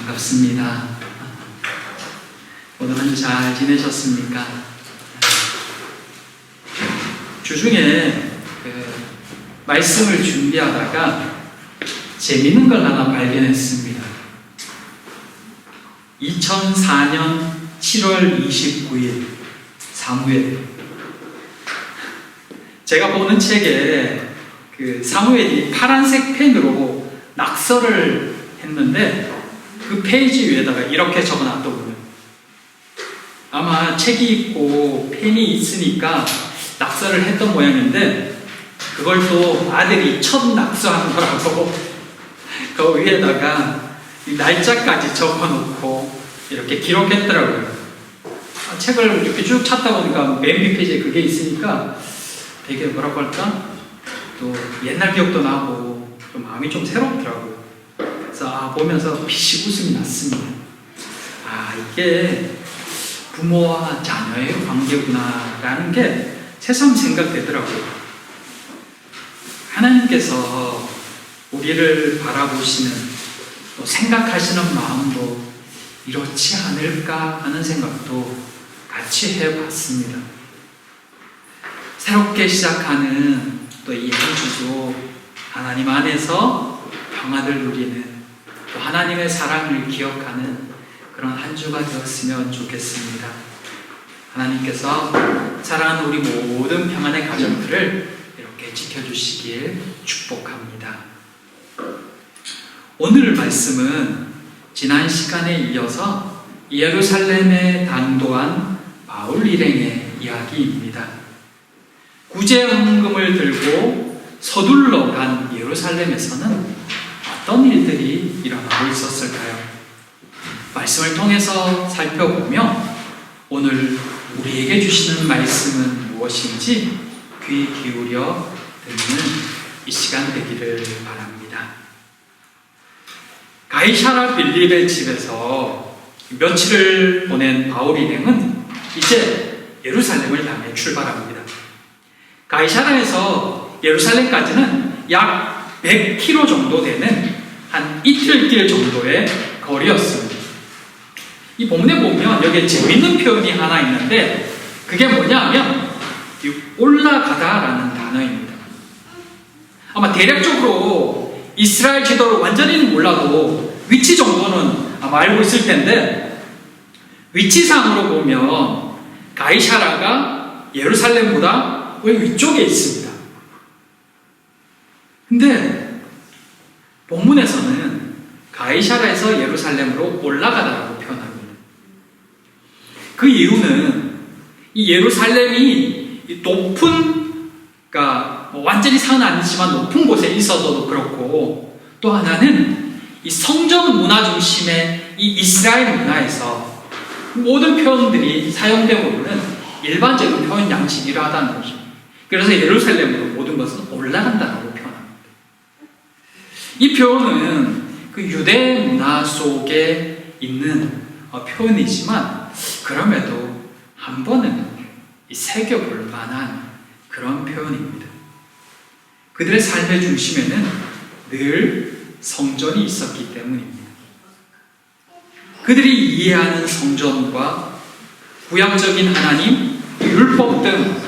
반갑습니다. 오늘 한 주 잘 지내셨습니까? 주중에 말씀을 준비하다가 재밌는 걸 하나 발견했습니다. 2004년 7월 29일 사무엘, 제가 보는 책에 사무엘이 파란색 펜으로 낙서를 했는데 그 페이지 위에다가 이렇게 적어놨더군요. 아마 책이 있고 펜이 있으니까 낙서를 했던 모양인데, 그걸 또 아들이 첫 낙서한 거라고 그 위에다가 날짜까지 적어놓고 이렇게 기록했더라고요. 책을 이렇게 쭉 찾다 보니까 맨 밑페이지에 그게 있으니까 되게 뭐라고 할까? 또 옛날 기억도 나고 좀 마음이 좀 새롭더라고요. 그래서 보면서 피식 웃음이 났습니다. 이게 부모와 자녀의 관계구나 라는 게 새삼 생각되더라고요. 하나님께서 우리를 바라보시는, 또 생각하시는 마음도 이렇지 않을까 하는 생각도 같이 해봤습니다. 새롭게 시작하는 또 이 한 주도 하나님 안에서 평안을 누리는, 또 하나님의 사랑을 기억하는 그런 한 주가 되었으면 좋겠습니다. 하나님께서 사랑하는 우리 모든 평안의 가정들을 이렇게 지켜주시길 축복합니다. 오늘 말씀은 지난 시간에 이어서 예루살렘에 당도한 바울 일행의 이야기입니다. 구제헌금을 들고 서둘러 간 예루살렘에서는 어떤 일들이 일어나고 있었을까요? 말씀을 통해서 살펴보며 오늘 우리에게 주시는 말씀은 무엇인지 귀 기울여 듣는 이 시간 되기를 바랍니다. 가이사랴 빌립의 집에서 며칠을 보낸 바울 일행은 이제 예루살렘을 향해 출발합니다. 가이사랴에서 예루살렘까지는 약 100km 정도 되는 한 이틀길 정도의 거리였습니다. 이 본문에 보면 여기에 재밌는 표현이 하나 있는데, 그게 뭐냐면 올라가다라는 단어입니다. 아마 대략적으로 이스라엘 지도를 완전히는 몰라도 위치 정도는 아마 알고 있을 텐데, 위치상으로 보면 가이사랴가 예루살렘보다 왜 위쪽에 있습니다. 근데 본문에서는 가이사랴에서 예루살렘으로 올라가다라고 표현합니다. 그 이유는 이 예루살렘이 높은, 그러니까 완전히 산은 아니지만 높은 곳에 있어서도 그렇고, 또 하나는 이 성전 문화 중심의 이 이스라엘 문화에서 모든 표현들이 사용되고 있는 일반적인 표현 양식이 이러하다는 거죠. 그래서 예루살렘으로 모든 것은 올라간다고 표현합니다. 이 표현은 그 유대 문화 속에 있는 표현이지만, 그럼에도 한 번은 새겨볼 만한 그런 표현입니다. 그들의 삶의 중심에는 늘 성전이 있었기 때문입니다. 그들이 이해하는 성전과 구약적인 하나님, 율법 등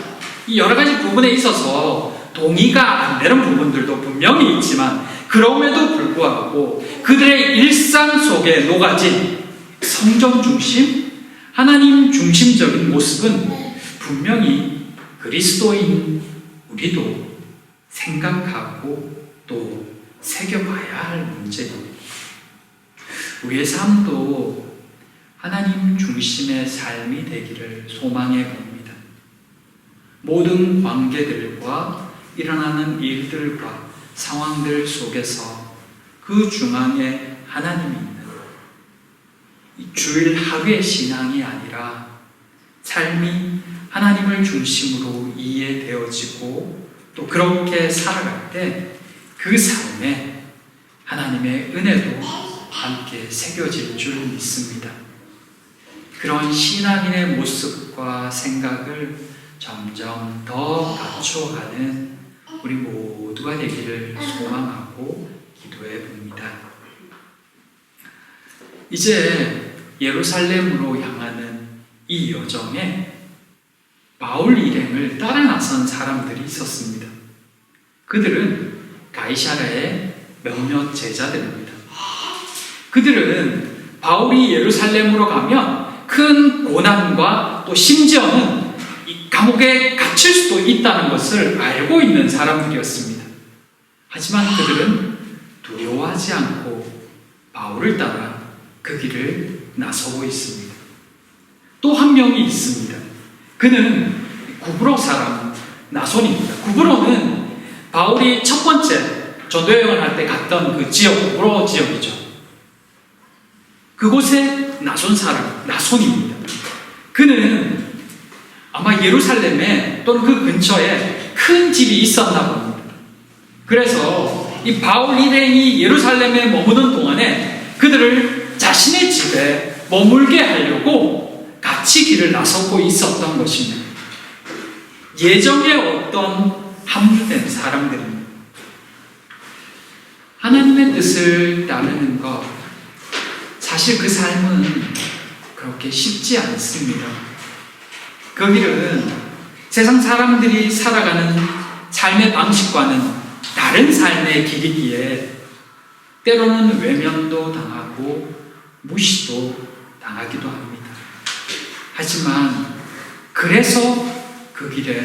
이 여러 가지 부분에 있어서 동의가 안 되는 부분들도 분명히 있지만, 그럼에도 불구하고 그들의 일상 속에 녹아진 성전 중심, 하나님 중심적인 모습은 분명히 그리스도인 우리도 생각하고 또 새겨봐야 할 문제입니다. 우리의 삶도 하나님 중심의 삶이 되기를 소망해 봅니다. 모든 관계들과 일어나는 일들과 상황들 속에서 그 중앙에 하나님이 있는 주일 하루의 신앙이 아니라 삶이 하나님을 중심으로 이해되어지고 또 그렇게 살아갈 때 그 삶에 하나님의 은혜도 함께 새겨질 줄 믿습니다. 그런 신앙인의 모습과 생각을 점점 더 갖춰가는 우리 모두가 되기를 소망하고 기도해 봅니다. 이제 예루살렘으로 향하는 이 여정에 바울 일행을 따라 나선 사람들이 있었습니다. 그들은 가이사랴의 몇몇 제자들입니다. 그들은 바울이 예루살렘으로 가면 큰 고난과 또 심지어는 이 감옥에 갇힐 수도 있다는 것을 알고 있는 사람들이었습니다. 하지만 그들은 두려워하지 않고 바울을 따라 그 길을 나서고 있습니다. 또 한 명이 있습니다. 그는 구브로 사람 나손입니다. 구브로는 바울이 첫 번째 전도여행을 할 때 갔던 그 지역, 구브로 지역이죠. 그곳에 나손 사람, 나손입니다. 그는 아마 예루살렘에 또는 그 근처에 큰 집이 있었나 봅니다. 그래서 이 바울 일행이 예루살렘에 머무는 동안에 그들을 자신의 집에 머물게 하려고 같이 길을 나서고 있었던 것입니다. 예정에 어떤 합류된 사람들입니다. 하나님의 뜻을 따르는 것, 사실 그 삶은 그렇게 쉽지 않습니다. 그 길은 세상 사람들이 살아가는 삶의 방식과는 다른 삶의 길이기에 때로는 외면도 당하고 무시도 당하기도 합니다. 하지만 그래서 그 길에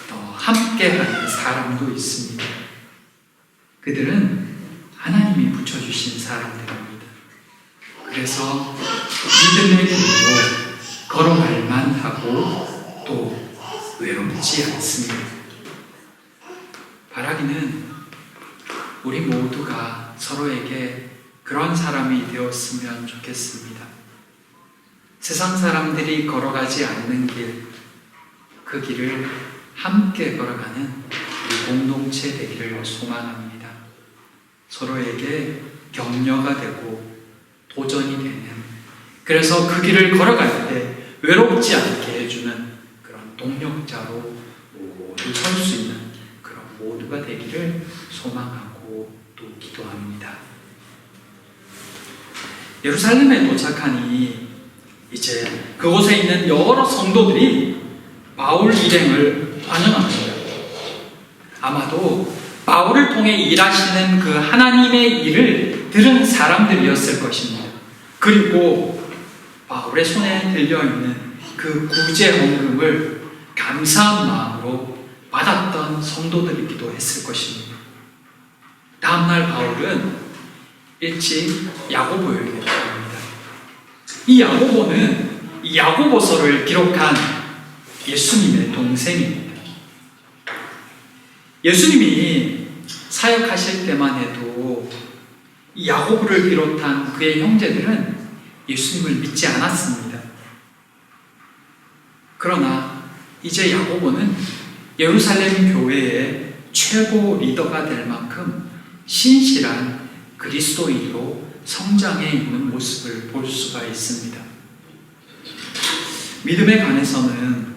더 함께하는 사람도 있습니다. 그들은 하나님이 붙여주신 사람들입니다. 그래서 믿음의 길로 걸어갈 만하고 또 외롭지 않습니다. 바라기는 우리 모두가 서로에게 그런 사람이 되었으면 좋겠습니다. 세상 사람들이 걸어가지 않는 길, 그 길을 함께 걸어가는 우리 공동체 되기를 소망합니다. 서로에게 격려가 되고 도전이 되는, 그래서 그 길을 걸어갈 때 외롭지 않게 해주는 그런 동력자로 모두 설 수 있는 그런 모두가 되기를 소망하고 또 기도합니다. 예루살렘에 도착하니 이제 그곳에 있는 여러 성도들이 바울 일행을 환영합니다. 아마도 바울을 통해 일하시는 그 하나님의 일을 들은 사람들이었을 것입니다. 그리고 바울의 손에 들려있는 그 구제 헌금을 감사한 마음으로 받았던 성도들이기도 했을 것입니다. 다음날 바울은 일찍 야고보에게 갑니다. 이 야고보는 이 야고보서를 기록한 예수님의 동생입니다. 예수님이 사역하실 때만 해도 이 야고보를 비롯한 그의 형제들은 예수님을 믿지 않았습니다. 그러나 이제 야고보는 예루살렘 교회의 최고 리더가 될 만큼 신실한 그리스도인으로 성장해 있는 모습을 볼 수가 있습니다. 믿음에 관해서는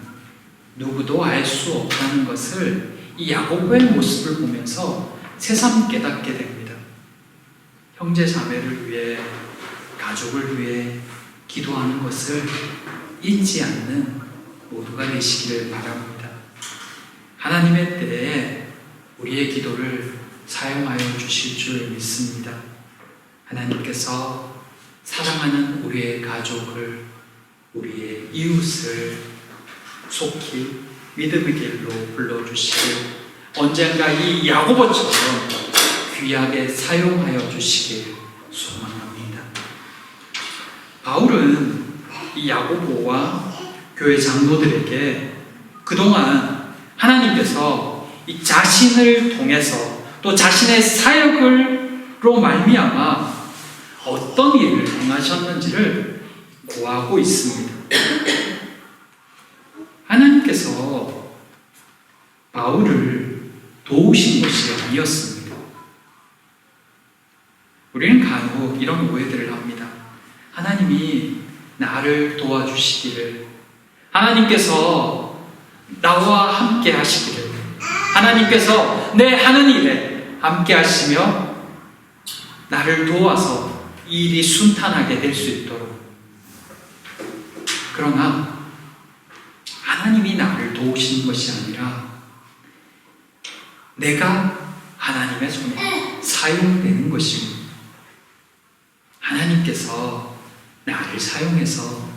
누구도 알 수 없다는 것을 이 야고보의 모습을 보면서 새삼 깨닫게 됩니다. 형제 자매를 위해, 가족을 위해 기도하는 것을 잊지 않는 모두가 되시기를 바랍니다. 하나님의 때에 우리의 기도를 사용하여 주실 줄 믿습니다. 하나님께서 사랑하는 우리의 가족을, 우리의 이웃을 속히 믿음의 길로 불러주시고 언젠가 이 야고보처럼 귀하게 사용하여 주시길 소망합니다. 바울은 이 야고보와 교회 장로들에게 그동안 하나님께서 이 자신을 통해서 또 자신의 사역으로 말미암아 어떤 일을 행하셨는지를 고하고 있습니다. 하나님께서 바울을 도우신 것이 아니었습니다. 우리는 간혹 이런 오해들을 합니다. 하나님이 나를 도와주시기를, 하나님께서 나와 함께 하시기를, 하나님께서 내 하는 일에 함께 하시며 나를 도와서 일이 순탄하게 될 수 있도록. 그러나 하나님이 나를 도우시는 것이 아니라 내가 하나님의 손에 사용되는 것입니다. 하나님께서 나를 사용해서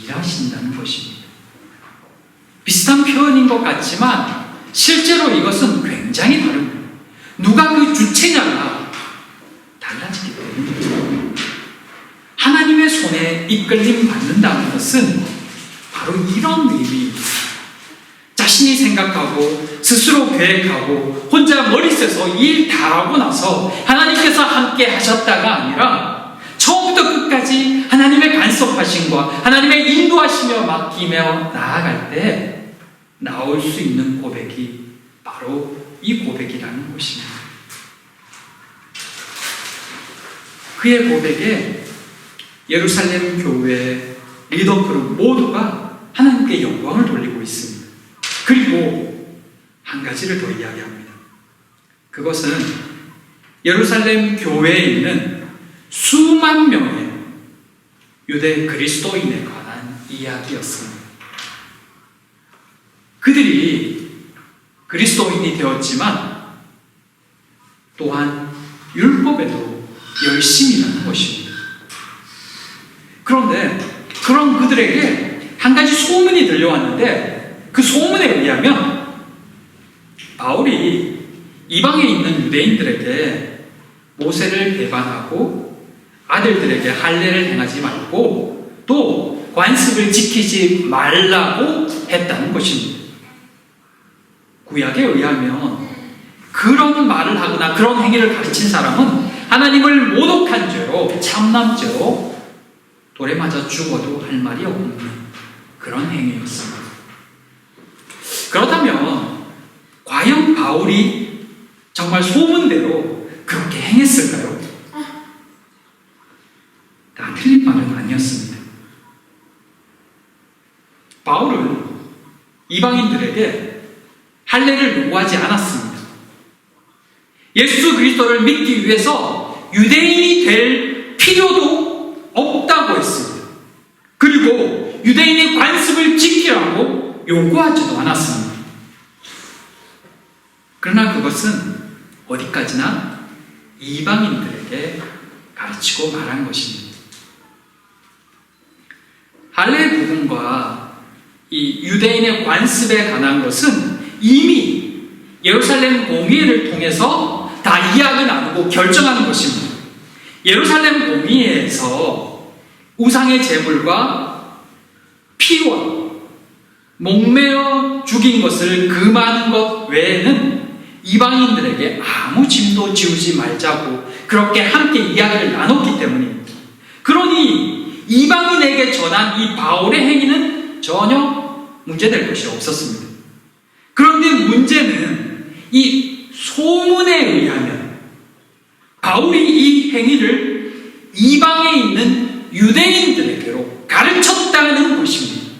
일하신다는 것입니다. 비슷한 표현인 것 같지만 실제로 이것은 굉장히 다릅니다. 누가 그 주체냐가 달라지기 때문입니다. 하나님의 손에 이끌림 받는다는 것은 바로 이런 의미입니다. 자신이 생각하고 스스로 계획하고 혼자 머리 써서 일 다 하고 나서 하나님께서 함께 하셨다가 아니라 처음부터 끝까지 하나님의 간섭하심과 하나님의 인도하시며 맡기며 나아갈 때 나올 수 있는 고백이 바로 이 고백이라는 것입니다. 그의 고백에 예루살렘 교회 리더그룹 모두가 하나님께 영광을 돌리고 있습니다. 그리고 한 가지를 더 이야기합니다. 그것은 예루살렘 교회에 있는 수만 명의 유대 그리스도인에 관한 이야기였습니다. 그들이 그리스도인이 되었지만 또한 율법에도 열심히 하는 것입니다. 그런데 그런 그들에게 한 가지 소문이 들려왔는데 그 소문에 의하면 바울이 이방에 있는 유대인들에게 모세를 배반하고 아들들에게 할례를 행하지 말고 또 관습을 지키지 말라고 했다는 것입니다. 구약에 의하면 그런 말을 하거나 그런 행위를 가르친 사람은 하나님을 모독한 죄로 참남죄로 돌에 맞아 죽어도 할 말이 없는 그런 행위였습니다. 그렇다면 과연 바울이 정말 소문대로 그렇게 행했을까요? 다 틀린 말은 아니었습니다. 바울은 이방인들에게 할례를 요구하지 않았습니다. 예수 그리스도를 믿기 위해서 유대인이 될 필요도 없다고 했습니다. 그리고 유대인의 관습을 지키라고 요구하지도 않았습니다. 그러나 그것은 어디까지나 이방인들에게 가르치고 말한 것입니다. 할례 부분과 이 유대인의 관습에 관한 것은 이미 예루살렘 공의회를 통해서 다 이야기 나누고 결정하는 것입니다. 예루살렘 공의회에서 우상의 제물과 피와 목매어 죽인 것을 금하는 것 외에는 이방인들에게 아무 짐도 지우지 말자고 그렇게 함께 이야기를 나눴기 때문입니다. 그러니 이방인에게 전한 이 바울의 행위는 전혀 문제될 것이 없었습니다. 그런데 문제는 이 소문에 의하면 바울이 이 행위를 이방에 있는 유대인들에게로 가르쳤다는 것입니다.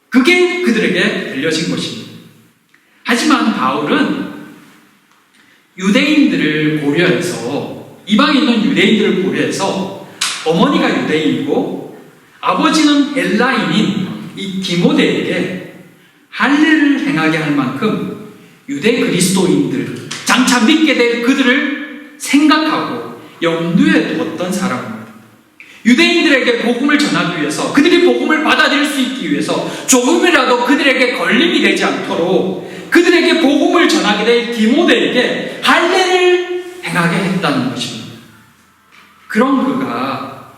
그게 그들에게 들려진 것입니다. 하지만 바울은 유대인들을 고려해서 이방에 있는 유대인들을 고려해서 어머니가 유대인이고 아버지는 헬라인인 이 디모데에게 할례를 행하게 할 만큼 유대 그리스도인들 장차 믿게 될 그들을 생각하고 염두에 두었던 사람입니다. 유대인들에게 복음을 전하기 위해서 그들이 복음을 받아들일 수 있기 위해서 조금이라도 그들에게 걸림이 되지 않도록 그들에게 복음을 전하게 될 디모데에게 할례를 행하게 했다는 것입니다. 그런 그가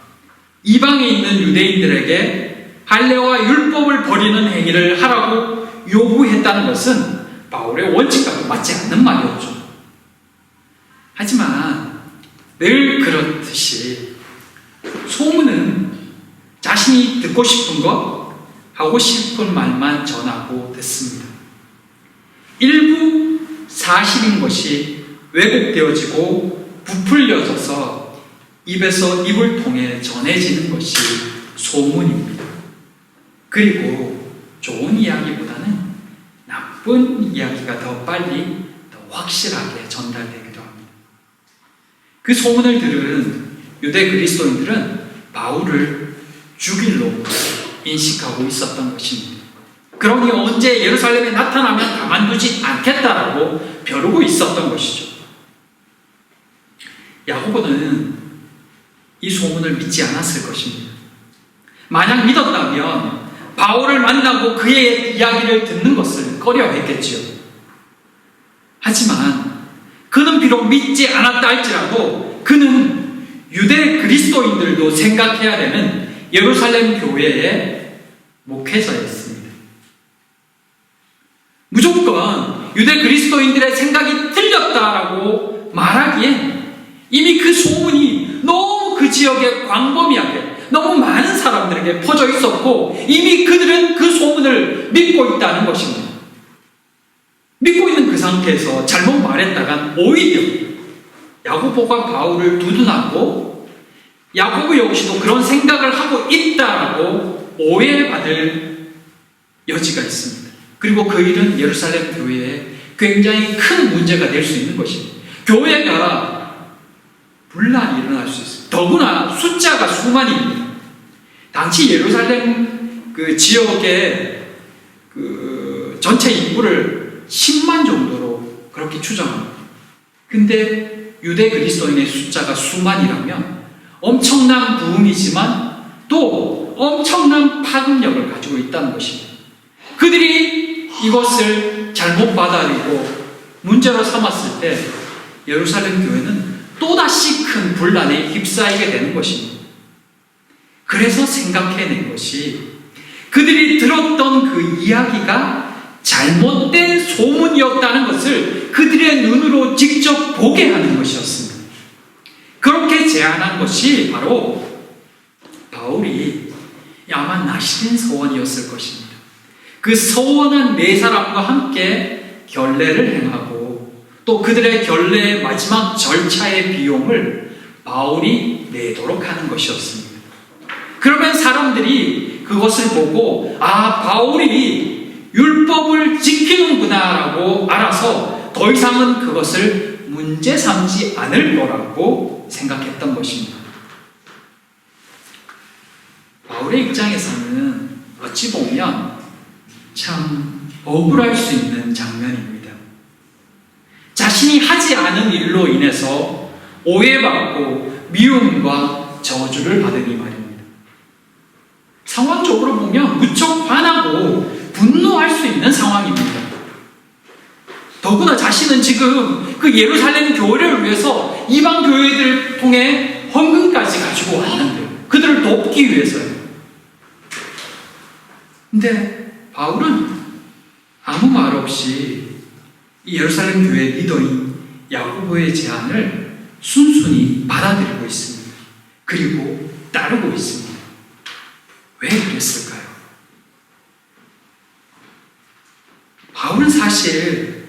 이방에 있는 유대인들에게 할례와 율법을 버리는 행위를 하라고 요구했다는 것은 바울의 원칙과도 맞지 않는 말이었죠. 하지만 늘 그렇듯이 소문은 자신이 듣고 싶은 것, 하고 싶은 말만 전하고 듣습니다. 일부 사실인 것이 왜곡되어지고 부풀려져서 입에서 입을 통해 전해지는 것이 소문입니다. 그리고 좋은 이야기보다는 나쁜 이야기가 더 빨리, 더 확실하게 전달되기도 합니다. 그 소문을 들은 유대 그리스도인들은 바울을 죽일로 인식하고 있었던 것입니다. 그러니 언제 예루살렘에 나타나면 가만두지 않겠다라고 벼르고 있었던 것이죠. 야고보는 이 소문을 믿지 않았을 것입니다. 만약 믿었다면 바울을 만나고 그의 이야기를 듣는 것을 꺼려했겠지요. 하지만 그는 비록 믿지 않았다 할지라도 그는 유대 그리스도인들도 생각해야 되는 예루살렘 교회의 목회자였습니다. 무조건 유대 그리스도인들의 생각이 틀렸다라고 말하기엔 이미 그 소문이 너무 그 지역에 광범위하게 너무 많은 사람들에게 퍼져 있었고 이미 그들은 그 소문을 믿고 있다는 것입니다. 믿고 있는 그 상태에서 잘못 말했다간 오히려 야고보가 바울을 두둔하고 야고보 역시도 그런 생각을 하고 있다라고 오해받을 여지가 있습니다. 그리고 그 일은 예루살렘 교회에 굉장히 큰 문제가 될 수 있는 것입니다. 교회가 분란이 일어날 수 있습니다. 더구나 숫자가 수만입니다. 당시 예루살렘 그 지역의 그 전체 인구를 10만 정도로 그렇게 추정합니다. 근데 유대 그리스도인의 숫자가 수만이라면 엄청난 부흥이지만 또 엄청난 파급력을 가지고 있다는 것입니다. 그들이 이것을 잘못 받아들이고 문제로 삼았을 때 예루살렘 교회는 또다시 큰 분란에 휩싸이게 되는 것입니다. 그래서 생각해낸 것이 그들이 들었던 그 이야기가 잘못된 소문이었다는 것을 그들의 눈으로 직접 보게 하는 것이었습니다. 그렇게 제안한 것이 바로 바울이 아마 나시린 서원이었을 것입니다. 그 서원한 네 사람과 함께 결례를 행하고 또 그들의 결례의 마지막 절차의 비용을 바울이 내도록 하는 것이었습니다. 그러면 사람들이 그것을 보고 바울이 율법을 지키는구나 라고 알아서 더 이상은 그것을 문제 삼지 않을 거라고 생각했던 것입니다. 바울의 입장에서는 어찌 보면 참 억울할 수 있는 장면입니다. 자신이 하지 않은 일로 인해서 오해받고 미움과 저주를 받으니 말입니다. 상황적으로 보면 무척 화나고 분노할 수 있는 상황입니다. 더구나 자신은 지금 그 예루살렘 교회를 위해서 이방 교회들을 통해 헌금까지 가지고 왔는데 그들을 돕기 위해서요. 근데 바울은 아무 말 없이 이 예루살렘 교회 리더인 야고보의 제안을 순순히 받아들이고 있습니다. 그리고 따르고 있습니다. 왜 그랬을까요? 바울은 사실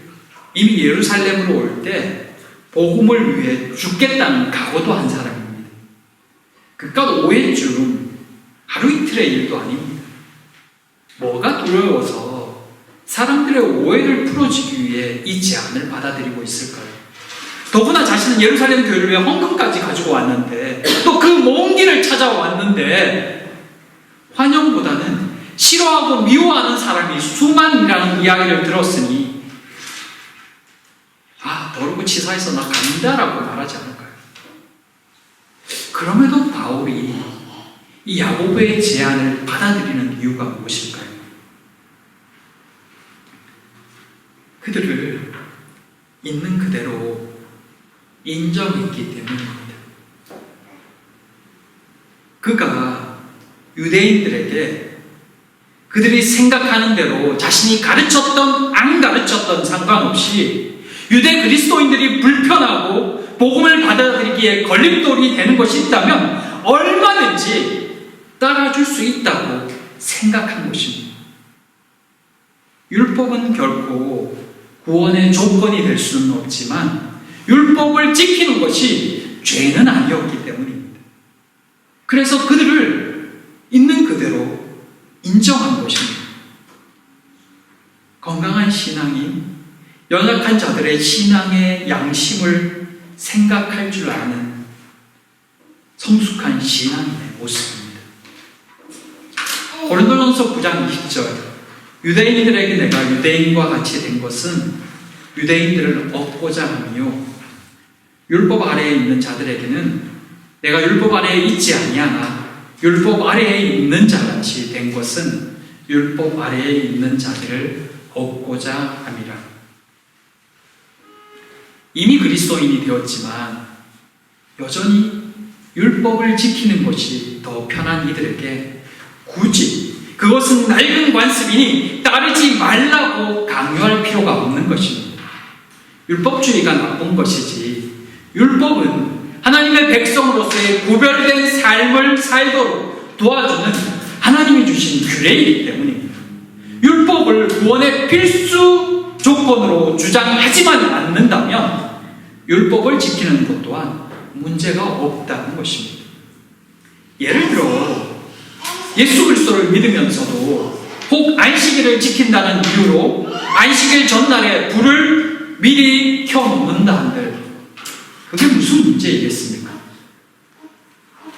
이미 예루살렘으로 올 때 복음을 위해 죽겠다는 각오도 한 사람입니다. 그깟 오해쯤 하루 이틀의 일도 아닙니다. 뭐가 두려워서 사람들의 오해를 풀어주기 위해 이 제안을 받아들이고 있을까요? 더구나 자신은 예루살렘 교회를 위해 헌금까지 가지고 왔는데 또 그 먼 길을 찾아왔는데 환영보다는 싫어하고 미워하는 사람이 수만이라는 이야기를 들었으니 더러고 치사해서 나 간다라고 말하지 않을까요? 그럼에도 바울이 이 야고보의 제안을 받아들이는 이유가 무엇일까요? 그들을 있는 그대로 인정했기 때문입니다. 그가 유대인들에게 그들이 생각하는 대로 자신이 가르쳤던 안 가르쳤던 상관없이 유대 그리스도인들이 불편하고 복음을 받아들이기에 걸림돌이 되는 것이 있다면 얼마든지 따라줄 수 있다고 생각한 것입니다. 율법은 결코 구원의 조건이 될 수는 없지만 율법을 지키는 것이 죄는 아니었기 때문입니다. 그래서 그들을 있는 그대로 인정한 것입니다. 건강한 신앙이 연약한 자들의 신앙의 양심을 생각할 줄 아는 성숙한 신앙인의 모습입니다. 고린도전서 9장 20절 유대인들에게 내가 유대인과 같이 된 것은 유대인들을 얻고자 함이요 율법 아래에 있는 자들에게는 내가 율법 아래에 있지 아니하나 율법 아래에 있는 자같이 된 것은 율법 아래에 있는 자들을 얻고자 함이라. 이미 그리스도인이 되었지만 여전히 율법을 지키는 것이 더 편한 이들에게 굳이 그것은 낡은 관습이니 따르지 말라고 강요할 필요가 없는 것입니다. 율법주의가 나쁜 것이지 율법은 하나님의 백성으로서의 구별된 삶을 살도록 도와주는 하나님이 주신 규례이기 때문입니다. 율법을 구원의 필수 조건으로 주장하지만 않는다면 율법을 지키는 것 또한 문제가 없다는 것입니다. 예를 들어 예수 그리스도를 믿으면서도 혹 안식일을 지킨다는 이유로 안식일 전날에 불을 미리 켜놓는다 한들 그게 무슨 문제이겠습니까?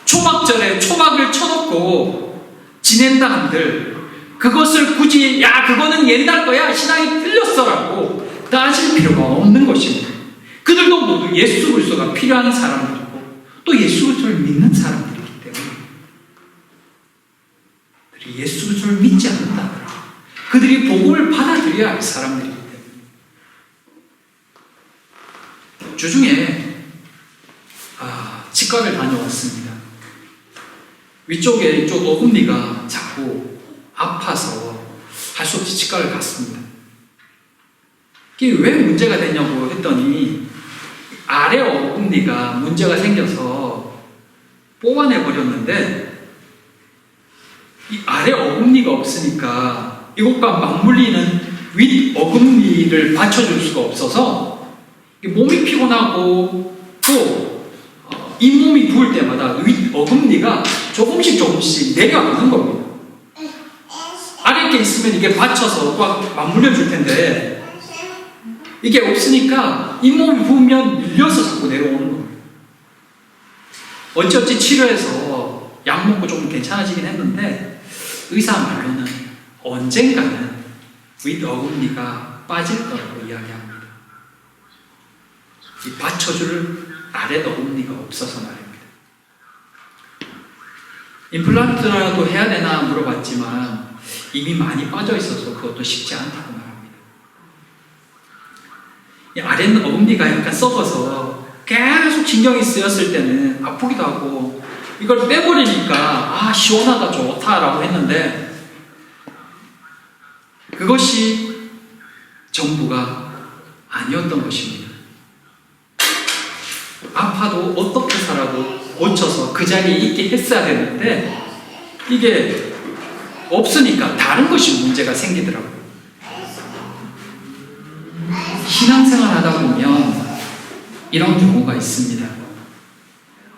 초막절에 초막을 쳐놓고 지낸다 한들 그것을 굳이 그거는 옛날 거야 신앙이 틀렸어라고 따질 필요가 없는 것입니다. 그들도 모두 예수 그리스도가 필요한 사람들이고 또 예수 그리스도를 믿는 사람들이기 때문에 그들이 예수 그리스도를 믿지 않는다. 그들이 복음을 받아들여야 할 사람들이기 때문에 주중에 치과를 다녀왔습니다. 위쪽에 이쪽 어금니가 자꾸 아파서 할 수 없이 치과를 갔습니다. 이게 왜 문제가 되냐고 했더니 아래 어금니가 문제가 생겨서 뽑아내버렸는데 이 아래 어금니가 없으니까 이것과 맞물리는 윗 어금니를 받쳐줄 수가 없어서 몸이 피곤하고 또 잇몸이 부을 때마다 윗 어금니가 조금씩 내려가는 겁니다. 아래 게 있으면 이게 받쳐서 꽉 맞물려 줄 텐데 이게 없으니까 잇몸이 부으면 밀려서 자꾸 내려오는 겁니다. 어찌어찌 치료해서 약 먹고 조금 괜찮아지긴 했는데 의사 말로는 언젠가는 윗 어금니가 빠질 거라고 이야기합니다. 이 받쳐줄 아래 어금니가 없어서 말입니다. 임플란트라도 해야 되나 물어봤지만 이미 많이 빠져 있어서 그것도 쉽지 않다고 말합니다. 이 아래 어금니가 약간 썩어서 계속 신경이 쓰였을 때는 아프기도 하고 이걸 빼버리니까 시원하다 좋다라고 했는데 그것이 전부가 아니었던 것입니다. 아파도 어떻게 살아도 고쳐서 그 자리에 있게 했어야 되는데 이게 없으니까 다른 것이 문제가 생기더라고요. 신앙생활 하다 보면 이런 경우가 있습니다.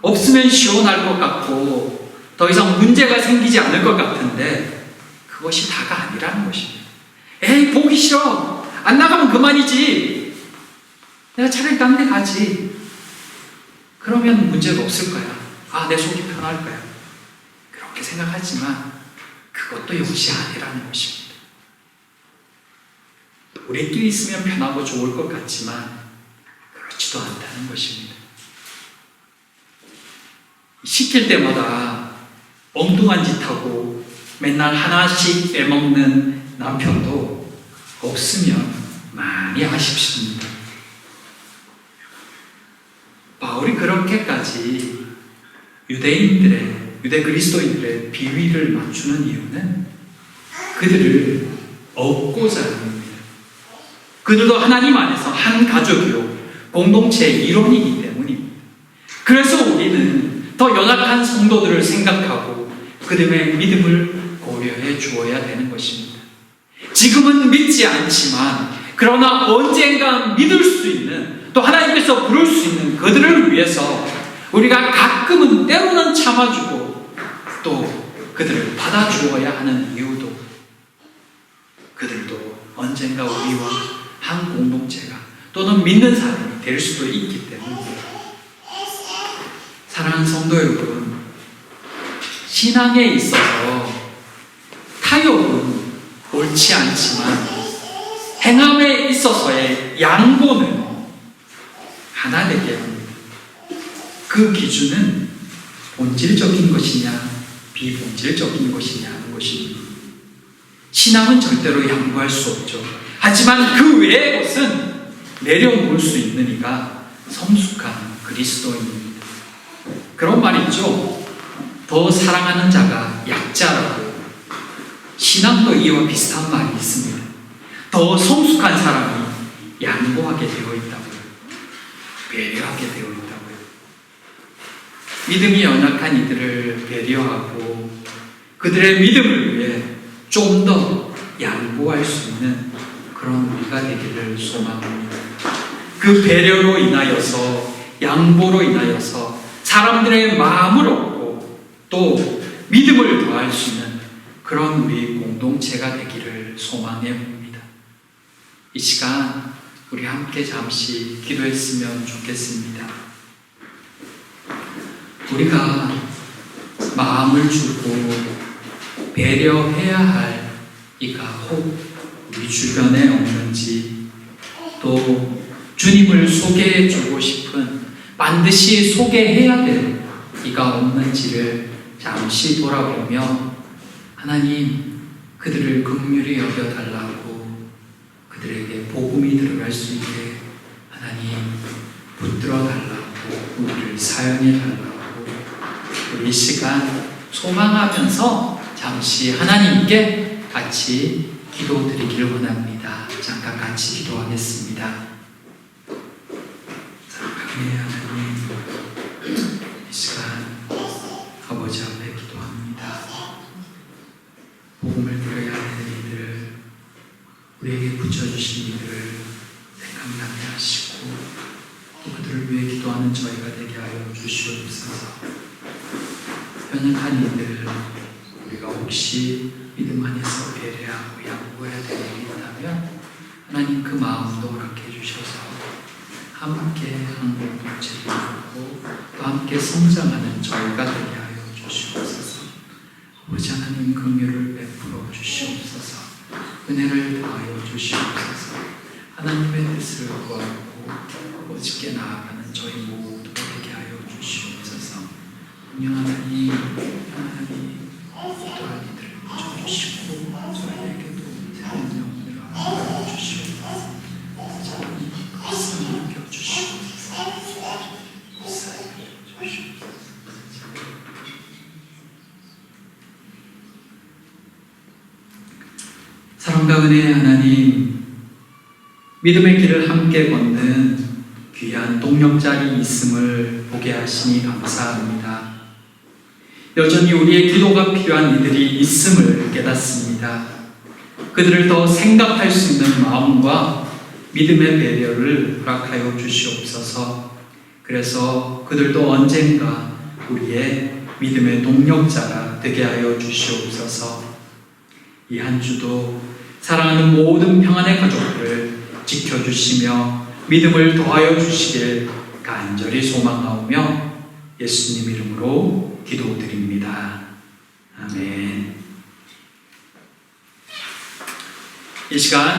없으면 시원할 것 같고 더 이상 문제가 생기지 않을 것 같은데 그것이 다가 아니라는 것입니다. 에이 보기 싫어. 안 나가면 그만이지. 내가 차라리 딴 데 가지. 그러면 문제가 없을 거야. 내 속이 편할 거야. 그렇게 생각하지만 그것도 역시 아니라는 것입니다. 우리 끼리 있으면 편하고 좋을 것 같지만 그렇지도 않다는 것입니다. 시킬 때마다 엉뚱한 짓 하고 맨날 하나씩 빼먹는 남편도 없으면 많이 아쉽습니다. 바울이 그렇게까지 유대 그리스도인들의 비위를 맞추는 이유는 그들을 얻고자 합니다. 그들도 하나님 안에서 한 가족이요 공동체의 일원이기 때문입니다. 그래서 우리는 더 연약한 성도들을 생각하고 그들의 믿음을 고려해 주어야 되는 것입니다. 지금은 믿지 않지만 그러나 언젠가 믿을 수 있는 또 하나님께서 부를 수 있는 그들을 위해서 우리가 가끔은 때로는 참아주고 또 그들을 받아주어야 하는 이유도 그들도 언젠가 우리와 한 공동체가 또는 믿는 사람이 될 수도 있기 때문입니다. 사랑하는 성도 여러분, 신앙에 있어서 타협은 옳지 않지만 행함에 있어서의 양보는 하나 되게 합니다. 그 기준은 본질적인 것이냐 비본질적인 것이냐 하는 것입니다. 신앙은 절대로 양보할 수 없죠. 하지만 그 외의 것은 내려놓을 수 있는 이가 성숙한 그리스도인입니다. 그런 말이 있죠. 더 사랑하는 자가 약자라고. 신앙도 이와 비슷한 말이 있습니다. 더 성숙한 사람이 양보하게 되어 있다고요. 배려하게 되어 있다고요. 믿음이 연약한 이들을 배려하고 그들의 믿음을 위해 좀 더 양보할 수 있는 그런 우리가 되기를 소망합니다. 그 배려로 인하여서, 양보로 인하여서 사람들의 마음을 얻고 또 믿음을 더할 수 있는 그런 우리 공동체가 되기를 소망해 봅니다. 이 시간 우리 함께 잠시 기도했으면 좋겠습니다. 우리가 마음을 주고 배려해야 할 이가 혹 우리 주변에 없는지, 또 주님을 소개해 주고 싶은, 반드시 소개해야 될 이가 없는지를 잠시 돌아보며 하나님 그들을 긍휼히 여겨달라고, 그들에게 복음이 들어갈 수 있게 하나님 붙들어 달라고, 우리를 사용해 달라고 우리 시간 소망하면서 잠시 하나님께 같이 기도드리기를 원합니다. 잠깐 같이 기도하겠습니다. 사랑하는 하나님, 이 시간 아버지 앞에 기도합니다. 복음을 들어야 하는 이들, 우리에게 붙여주신 이들을 생각나게 하시고 또 그들을 위해 기도하는 저희가 되게 하여 주시옵소서. 연약한 이들, 우리가 혹시 믿음 안에서 배려하고 양보해야 될 일이 있다면 하나님 그 마음도 허락해 주셔서 함께 한 공동체를 이루고 또 함께 성장하는 저희가 되게 하여 주시옵소서. 아버지 하나님 긍휼을 베풀어 주시옵소서. 은혜를 더하여 주시옵소서. 하나님의 뜻을 구하고 아버지께 나아가는 저희 모두 되게 하여 주시옵소서. 하나님, 또한 이들을 붙여주시고 저희에게도 새로운 영혼을 허락하여 주시옵소서. 하나님, 불쌍히 여겨주시옵소서. 불쌍히 여겨주시옵소서. 사랑과 은혜의 하나님, 믿음의 길을 함께 걷는 귀한 동력자리 있음을 보게 하시니 감사합니다. 여전히 우리의 기도가 필요한 이들이 있음을 깨닫습니다. 그들을 더 생각할 수 있는 마음과 믿음의 배려를 허락하여 주시옵소서. 그래서 그들도 언젠가 우리의 믿음의 동력자가 되게 하여 주시옵소서. 이 한 주도 사랑하는 모든 평안의 가족들을 지켜주시며 믿음을 더하여 주시길 간절히 소망하오며 예수님 이름으로 기도드립니다. 아멘. 이 시간